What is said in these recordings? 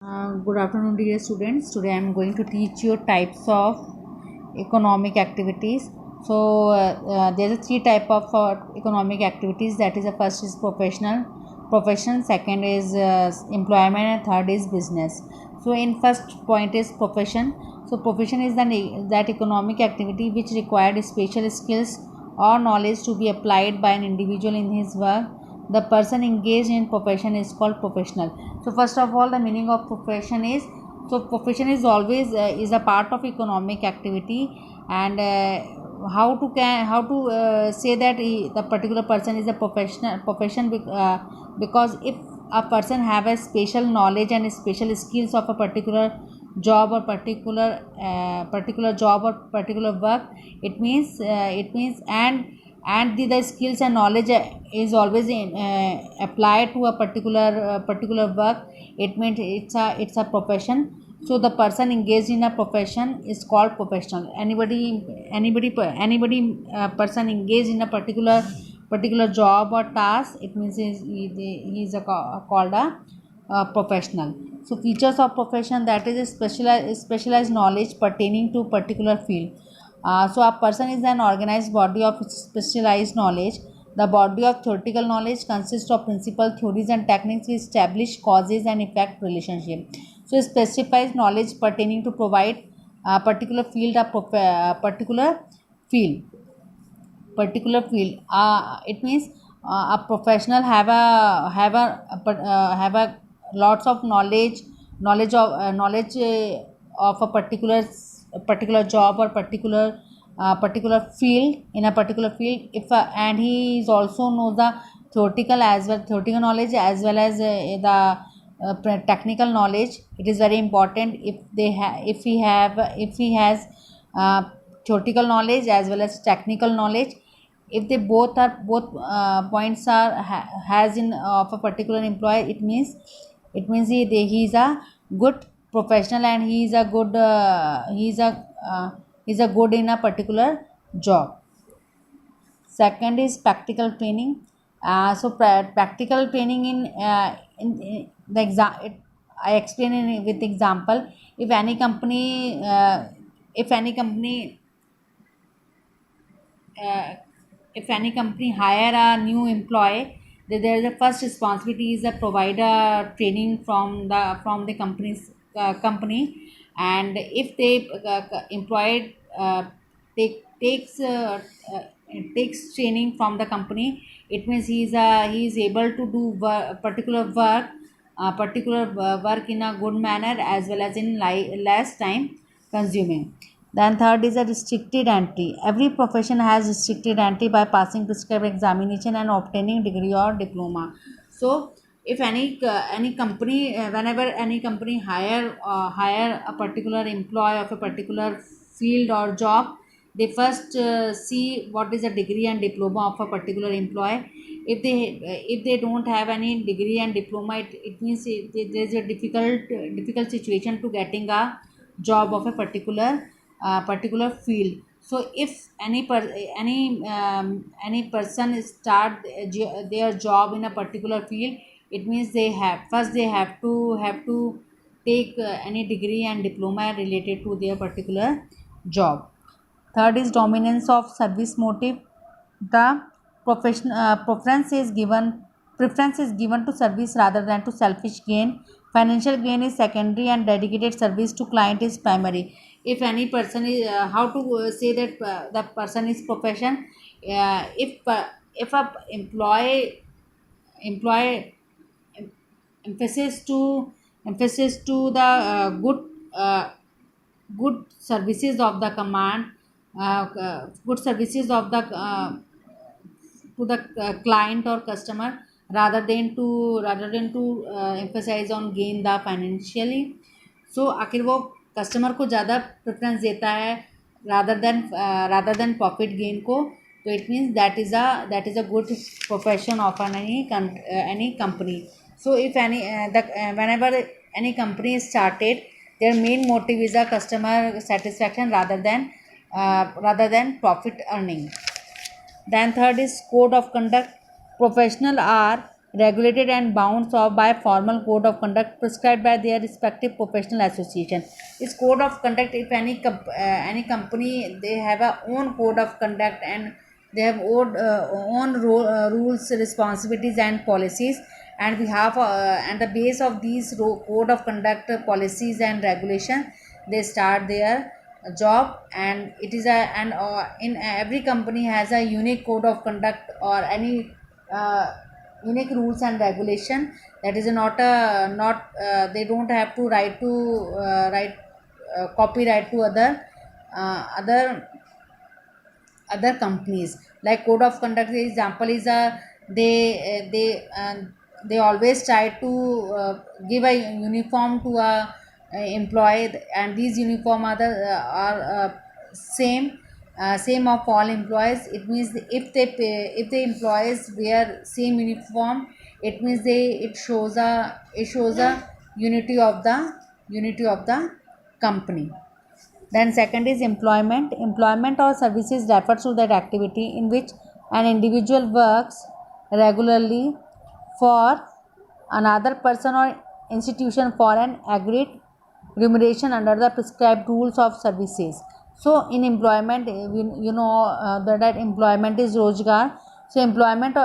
Good afternoon, dear students. Today I am going to teach you types of economic activities. There are three type of economic activities. That is, the first is profession. Second is employment, and third is business. So, in first point is profession. So, profession is that economic activity which required special skills or knowledge to be applied by an individual in his work. The person engaged in profession is called professional. So first of all, the meaning of profession is, so profession is always is a part of economic activity. And how to say that the particular person is a profession because if a person have a special knowledge and special skills of a job or particular job or particular work, it means the skills and knowledge is always applied to a particular work. It means it's a profession. So the person engaged in a profession is called professional. Anybody person engaged in a particular job or task, it means he is called a professional. So features of profession, that is a specialized knowledge pertaining to particular field. So a person is an organized body of specialized knowledge. The body of theoretical knowledge consists of principal theories and techniques which establish causes and effect relationship. So specialized knowledge pertaining to provide a particular field, field particular field. It means a professional have a lots of knowledge of a particular job or particular field, in a particular field. If and he is also knows the theoretical knowledge as well as technical knowledge. It is very important. If he has uh, theoretical knowledge as well as technical knowledge, if they both points are has in of a particular employee, it means he is a good professional, and he is a good in a particular job. Second is practical training. Practical training in the I explain with example. If any company uh, if any company hire a new employee, there is a first responsibility is to provide a training from the company. And if they employed uh, takes training from the company, it means he is able to do particular work in a good manner as well as in less time consuming. Then third is a restricted entry. Every profession has restricted entry by passing prescribed examination and obtaining degree or diploma. So if any company, whenever any company hire a particular employee of a particular field or job, they first see what is the degree and diploma of a particular employee. If they don't have any degree and diploma, it means there is a difficult situation to getting a job of a particular field. So if any person start their job in a particular field, it means they have to take any degree and diploma related to their particular job. Third is dominance of service motive. The preference is given to service rather than to selfish gain. Financial gain is secondary and dedicated service to client is primary. If any person is how to say that the person is profession. If a employee emphasis to the uh, good services of the command, good services of the to the client or customer, rather than to emphasize on gain the financially. So आखिर वो customer को ज़्यादा preference देता है rather than profit gain को. तो it means that is a good profession of any company. So if whenever any company is started, their main motive is a customer satisfaction rather than profit earning. Then third is code of conduct. Professional are regulated and bound so by formal code of conduct prescribed by their respective professional association. This code of conduct, if any company, they have a own code of conduct, and they have own rules, responsibilities and policies, and we have and the base of these code of conduct, policies and regulation, they start their job. And it is a, and in every company has a unique code of conduct or any unique rules and regulation. That is not a not they don't have to write copyright to other other companies. Like code of conduct, the example is they always try to give a uniform to a employee, and these uniform are same of all employees. It means if the employees wear same uniform, it means it shows a unity of the company. Then second is employment. Employment or services refers to that activity in which an individual works regularly for another person or institution for an agreed remuneration under the prescribed rules of services. So in employment, that employment is rozgar. So employment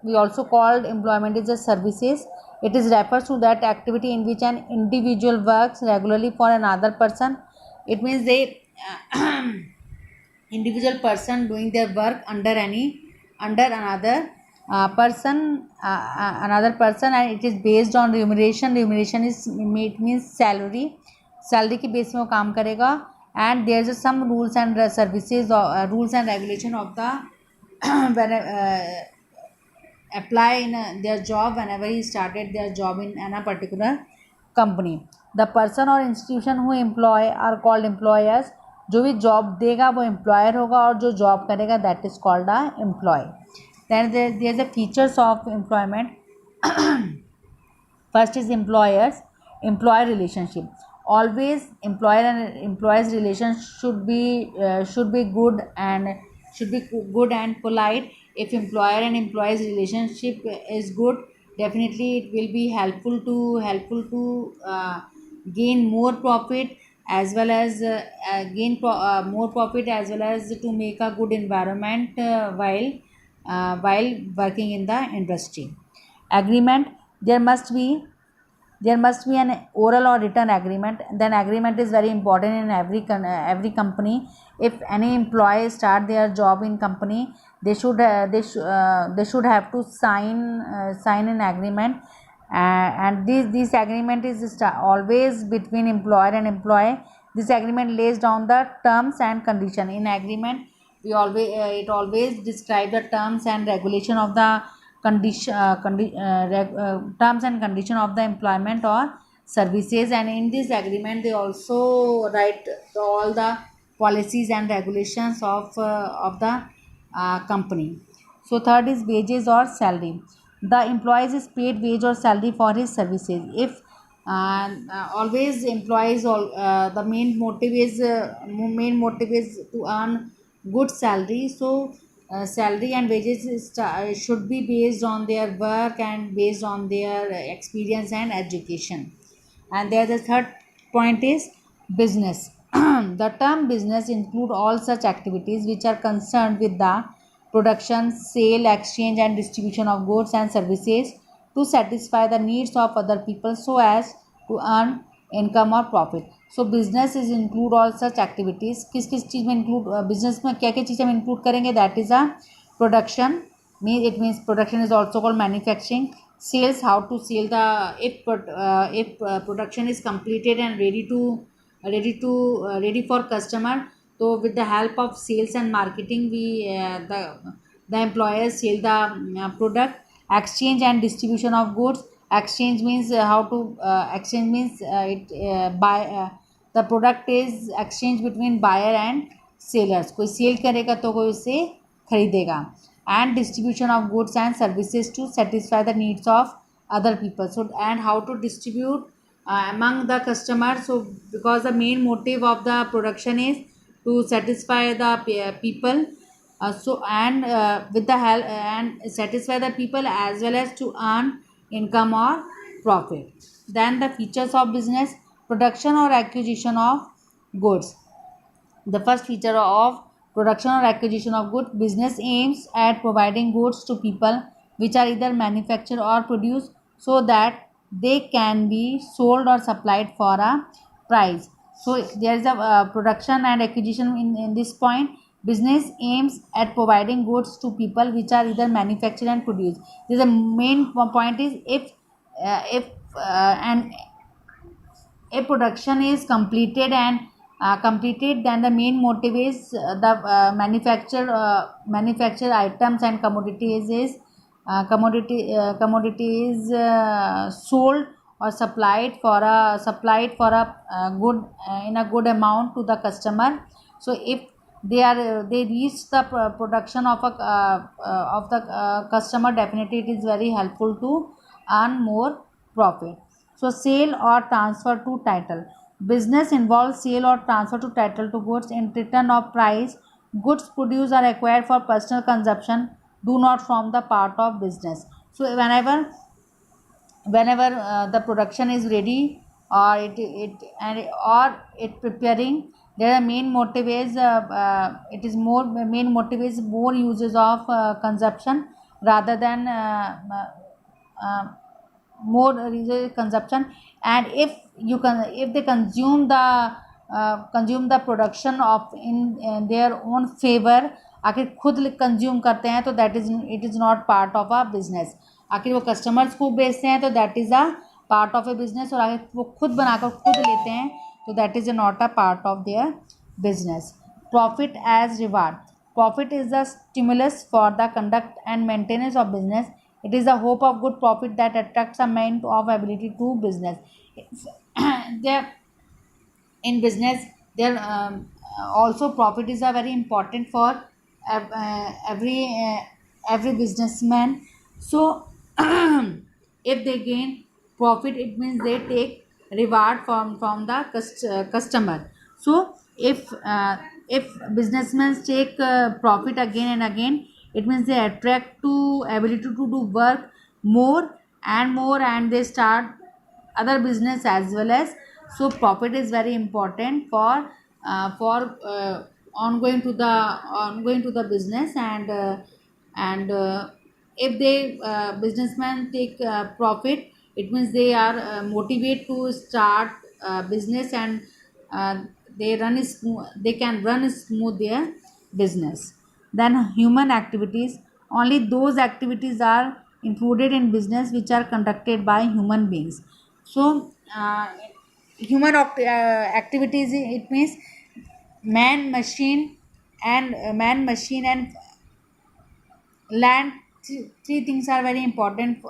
we also called employment is a services. It is refers to that activity in which an individual works regularly for another person. It means they individual person doing their work under another person, and it is based on remuneration is, it means salary के base में वो काम करेगा. And there is some rules and services or rules and regulation of the when apply in their job whenever he started their job in a particular company. The person or institution who employ are called employers. जो भी job देगा वो employer होगा, और जो job करेगा that is called a employ. Then there is a features of employment. First is employer relationship. Always employer and employees relation should be good and polite. If employer and employees relationship is good, definitely it will be helpful to gain more profit, as well as more profit, as well as to make a good environment while working in the industry. Agreement. There must be an oral or written agreement. Then agreement is very important in every company. If any employee start their job in company, they should have to sign an agreement. And this agreement is always between employer and employee. This agreement lays down the terms and condition. In agreement, it always describe the terms and regulation of the terms and condition of the employment or services. And in this agreement they also write all the policies and regulations of the company. So third is wages or salary. The employees is paid wage or salary for his services. If always employees the main motive is to earn good salary. So salary and wages should be based on their work and based on their experience and education. And there the third point is business. The term business include all such activities which are concerned with the production, sale, exchange and distribution of goods and services to satisfy the needs of other people so as to earn income or profit. So business is include all such activities. किस चीज़ में include business में क्या क्या चीज़ें हम include करेंगे? That is a production. It means production is also called manufacturing. Sales, how to sell the if production is completed and ready for customer. So with the help of sales and marketing, the employers sell the product. Exchange and distribution of goods. Exchange means exchange means the product is exchange between buyer and sellers. कोई cell करेगा तो कोई उसे खरीदेगा. And distribution of goods and services to satisfy the needs of other people. So and how to distribute among the customers. So because the main motive of the production is to satisfy the people, So and with the help and satisfy the people as well as to earn income or profit. Then the features of business: production or acquisition of goods. The first feature of production or acquisition of goods: business aims at providing goods to people which are either manufactured or produced so that they can be sold or supplied for a price. So there is a production and acquisition in this point. Business aims at providing goods to people which are either manufactured and produced. This is the main point is if and a production is completed and completed, then the main motive is the manufacture items and commodity is sold or supplied for a good in a good amount to the customer. So if they reach the production of the customer, definitely it is very helpful to earn more profit. So sale or transfer to title. Business involves sale or transfer to title to goods in return of price. Goods produced or acquired for personal consumption do not form the part of business. So whenever the production is ready or it preparing, their main motive is it is more main motive is more uses of consumption rather than more resource consumption. And if they consume the production of in their own favor, आखिर खुद consume करते हैं तो that is it is not part of a business. आखिर वो customers को बेचते हैं तो that is a part of a business. और आखिर वो खुद बनाकर खुद लेते हैं तो that is not a part of their business. Profit as reward. Profit is the stimulus for the conduct and maintenance of business. It is the hope of good profit that attracts a man of ability to business. There in business, there also profit is a very important for every businessman. So if they gain profit, it means they take reward from the customer. So if businessmen take profit again and again, it means they attract to ability to do work more and more, and they start other business as well as. So profit is very important for ongoing to the business. And if they businessmen take profit, it means they are motivated to start business, and they can run smooth their business. Then human activities. Only those activities are included in business which are conducted by human beings. So activities, it means man machine and land. Three things are very important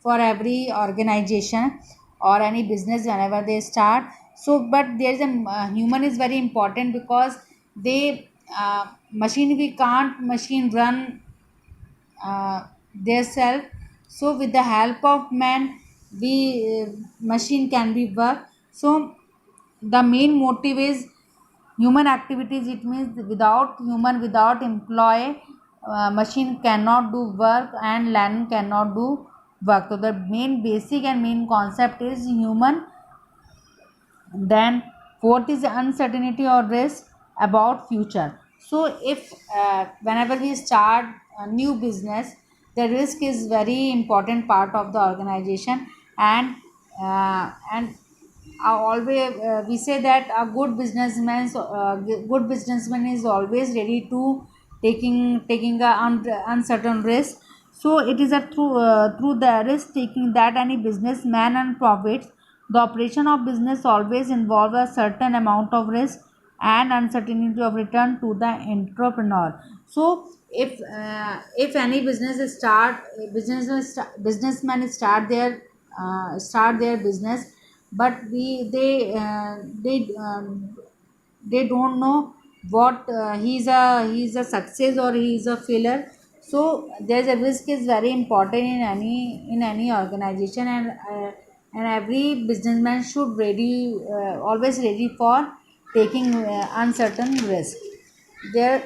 for every organization or any business whenever they start. So but there is a human is very important because they machine we can't machine run their self. So with the help of man, we machine can be work. So the main motive is human activities. It means without employee, machine cannot do work and land cannot do work. So the main basic and main concept is human. Then fourth is uncertainty or risk about future. So if whenever we start a new business, the risk is very important part of the organization. And always we say that a good businessman is always ready to taking a uncertain risk. So it is a through the risk taking that any businessman and profits. The operation of business always involves a certain amount of risk and uncertainty of return to the entrepreneur. So if any businessmen start their business, but they don't know what he's a success or he's a failure. So there's a risk is very important in any organization. And every businessman should always ready for taking uncertain risk. There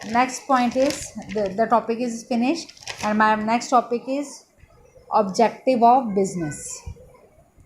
next point is the topic is finished, and my next topic is objective of business.